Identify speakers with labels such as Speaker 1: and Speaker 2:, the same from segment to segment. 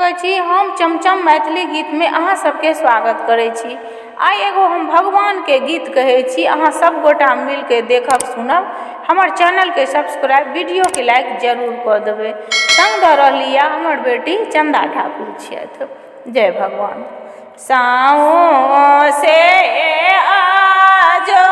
Speaker 1: लगै छी हम चमचम मैथिली गीत में अहाँ सबके स्वागत करै छी। आइ एगो हम भगवान के गीत कहै छी, अहाँ सब गोटा मिल के देखब सुनब। हमर चैनल के सब्सक्राइब, वीडियो के लाइक जरूर कऽ देबै। संग दऽ रहली हमर बेटी चंदा ठाकुर छथि। जय भगवान। साओं से आजो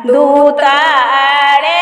Speaker 1: दूतारे